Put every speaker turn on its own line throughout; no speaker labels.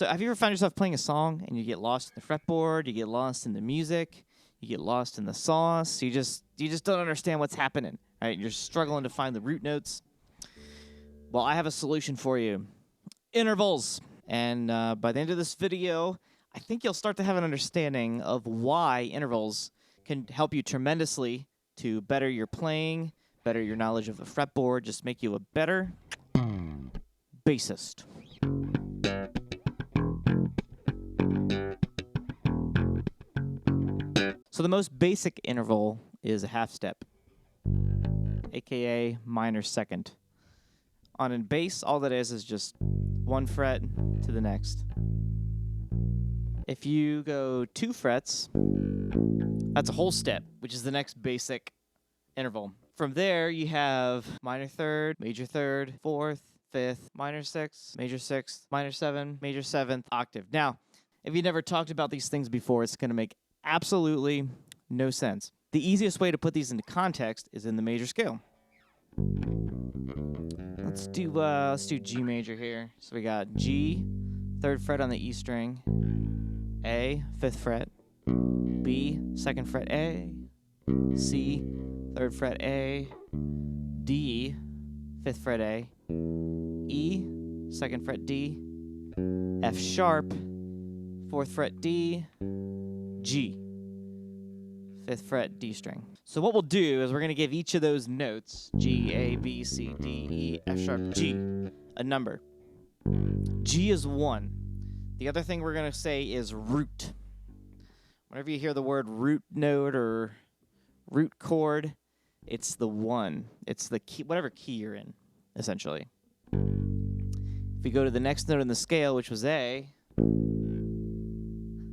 So have you ever found yourself playing a song and you get lost in the fretboard, you get lost in the music, you get lost in the sauce, you just don't understand what's happening, right? You're struggling to find the root notes. Well, I have a solution for you. Intervals. And by the end of this video, I think you'll start to have an understanding of why intervals can help you tremendously to better your playing, better your knowledge of the fretboard, just make you a better bassist. So the most basic interval is a half step, aka minor second. On a bass, all that is just one fret to the next. If you go 2 frets, that's a whole step, which is the next basic interval. From there, you have minor third, major third, fourth, fifth, minor sixth, major sixth, minor 7, major 7th, octave. Now, if you never talked about these things before, it's going to make absolutely no sense. The easiest way to put these into context is in the major scale. Let's do G major here. So we got G, 3rd fret on the E string, A, 5th fret, B, 2nd fret A, C, 3rd fret A, D, 5th fret A, E, 2nd fret D, F sharp, 4th fret D, G, 5th fret D string. So what we'll do is we're going to give each of those notes, G, A, B, C, D, E, F sharp, G, a number. G is 1. The other thing we're going to say is root. Whenever you hear the word root note or root chord, it's the 1. It's the key, whatever key you're in, essentially. If we go to the next note in the scale, which was A,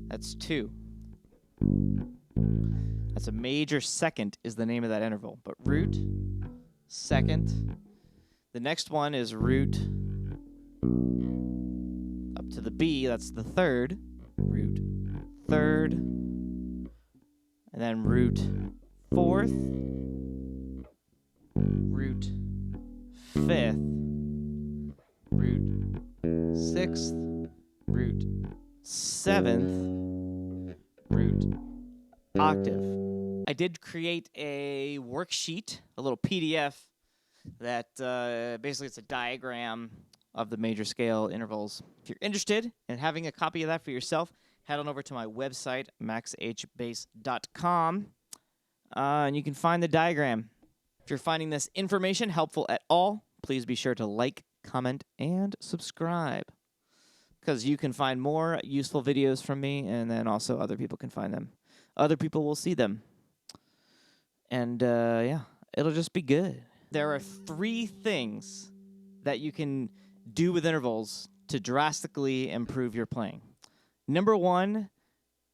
that's 2. That's a major second is the name of that interval. But root, second. The next one is root up to the B, that's the 3rd. Root 3rd. And then root 4th. Root 5th. Root 6th. Root 7th. Root octave. I did create a worksheet, a little PDF that basically it's a diagram of the major scale intervals. If you're interested in having a copy of that for yourself, head on over to my website, MaxHBass.com, and you can find the diagram. If you're finding this information helpful at all, please be sure to like, comment, and subscribe, because you can find more useful videos from me, and then also other people can find them. Other people will see them. And, yeah, it'll just be good. There are 3 things that you can do with intervals to drastically improve your playing. Number 1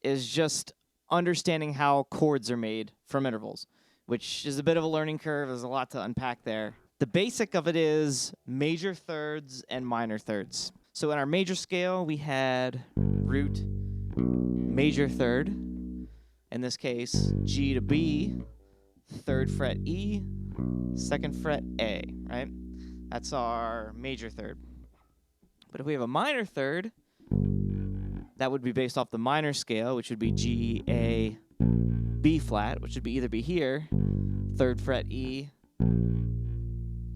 is just understanding how chords are made from intervals, which is a bit of a learning curve. There's a lot to unpack there. The basic of it is major thirds and minor thirds. So in our major scale, we had root, major third. In this case, G to B, 3rd fret E, 2nd fret A, right? That's our major third. But if we have a minor third, that would be based off the minor scale, which would be G, A, B flat, which would be either be here, 3rd fret E,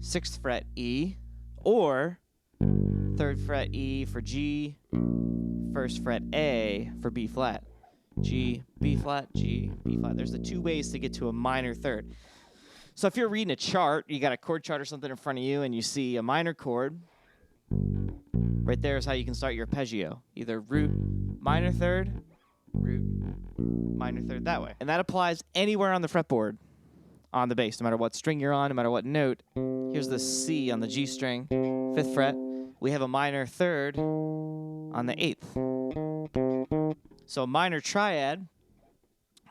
6th fret E, or 3rd fret E for G, 1st fret A for B flat. G, B flat, G, B flat. There's the 2 ways to get to a minor third. So if you're reading a chart, you got a chord chart or something in front of you, and you see a minor chord, right there is how you can start your arpeggio. Either root, minor third, root, minor third, that way. And that applies anywhere on the fretboard on the bass, no matter what string you're on, no matter what note. Here's the C on the G string, 5th fret. We have a minor third on the 8th. So minor triad,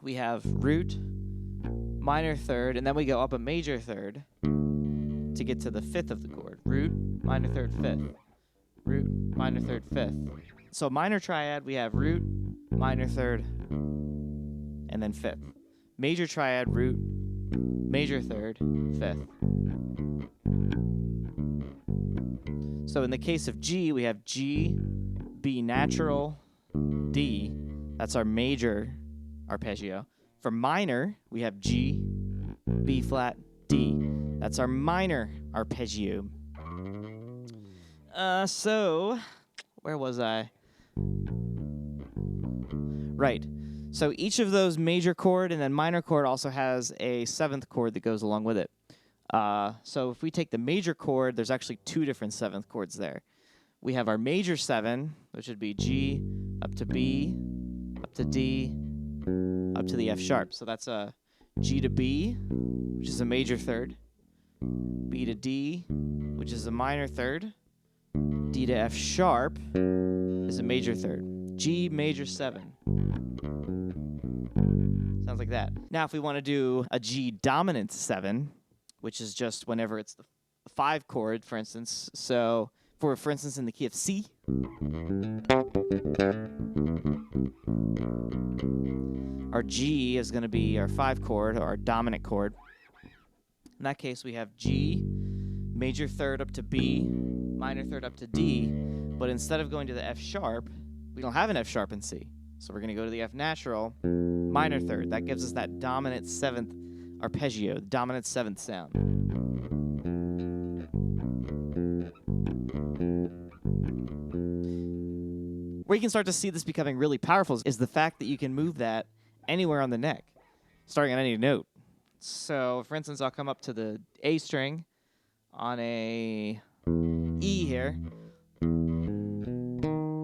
we have root, minor third, and then we go up a major third to get to the 5th of the chord. Root, minor third, 5th. Root, minor third, 5th. So minor triad, we have root, minor third, and then 5th. Major triad, root, major third, 5th. So in the case of G, we have G, B B natural, D. That's our major arpeggio. For minor, we have G, B flat, D. That's our minor arpeggio. So, where was I? Right. So each of those major chord and then minor chord also has a seventh chord that goes along with it. So if we take the major chord, there's actually two different seventh chords there. We have our major 7, which would be G, up to B, up to D, up to the F sharp. So that's a G to B, which is a major third, B to D, which is a minor third, D to F sharp is a major third, G major 7. Sounds like that. Now if we want to do a G dominant 7, which is just whenever it's the 5 chord, for instance. So for instance in the key of C, our G is going to be our 5 chord, or our dominant chord. In that case, we have G, major third up to B, minor third up to D, but instead of going to the F sharp, we don't have an F sharp in C. So we're going to go to the F natural, minor third. That gives us that dominant 7th arpeggio, dominant 7th sound. Where you can start to see this becoming really powerful is the fact that you can move that anywhere on the neck, starting on any note. So, for instance, I'll come up to the A string on a E here.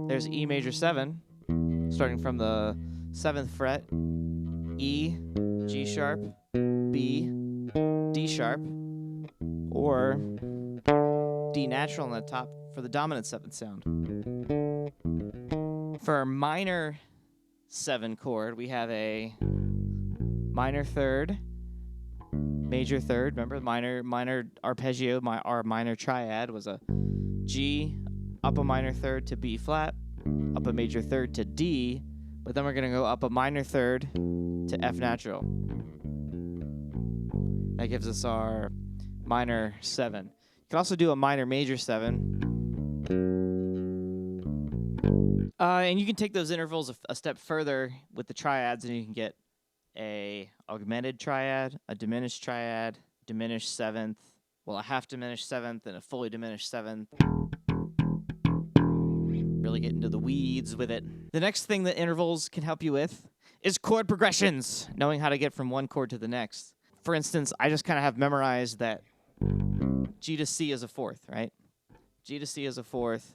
There's E major 7, starting from the 7th fret, E, G sharp, B, D sharp, or D natural on the top for the dominant 7th sound. For our minor 7 chord, we have a minor third, major third. Remember, minor arpeggio, our minor triad was a G, up a minor third to B flat, up a major third to D, but then we're going to go up a minor third to F natural. That gives us our minor 7. You can also do a minor major 7. And you can take those intervals a step further with the triads, and you can get a augmented triad, a diminished triad, diminished 7th, well, a half diminished 7th, and a fully diminished 7th. Really get into the weeds with it. The next thing that intervals can help you with is chord progressions, knowing how to get from one chord to the next. For instance, I just kind of have memorized that G to C is a 4th, right? G to C is a 4th,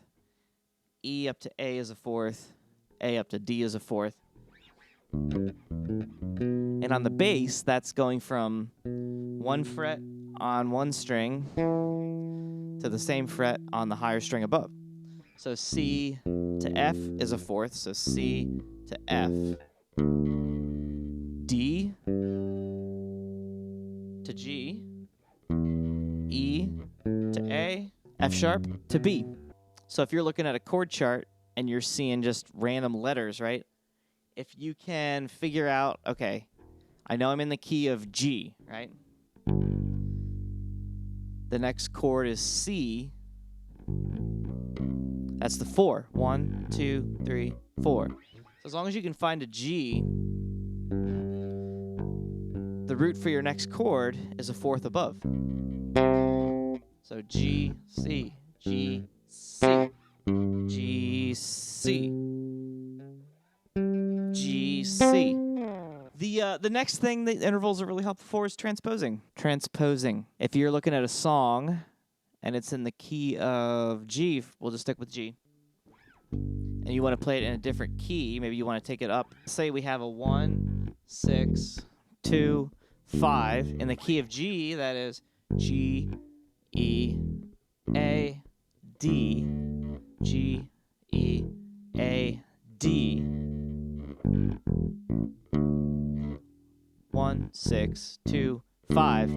E up to A is a 4th, A up to D is a 4th. And on the bass, that's going from 1 fret on one string to the same fret on the higher string above. So C to F is a 4th, so C to F. D to G, E to A, F sharp to B. So if you're looking at a chord chart and you're seeing just random letters, right? If you can figure out, okay, I know I'm in the key of G, right? The next chord is C. That's the 4. 1, 2, 3, 4. So as long as you can find a G, the root for your next chord is a 4th above. So G, C, G, C, G, C, G, C. The next thing that intervals are really helpful for is transposing. Transposing. If you're looking at a song and it's in the key of G, we'll just stick with G, and you want to play it in a different key, maybe you want to take it up. Say we have a 1, 6, 2, 5. In the key of G, that is G, E, A, D, G, E, A, D. 1, 6, 2, 5.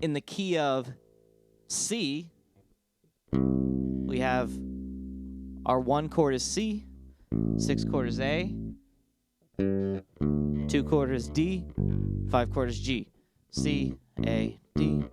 In the key of C, we have our 1 chord is C, 6 chord is A, 2 chord is D, 5 chord is G. C, A, D.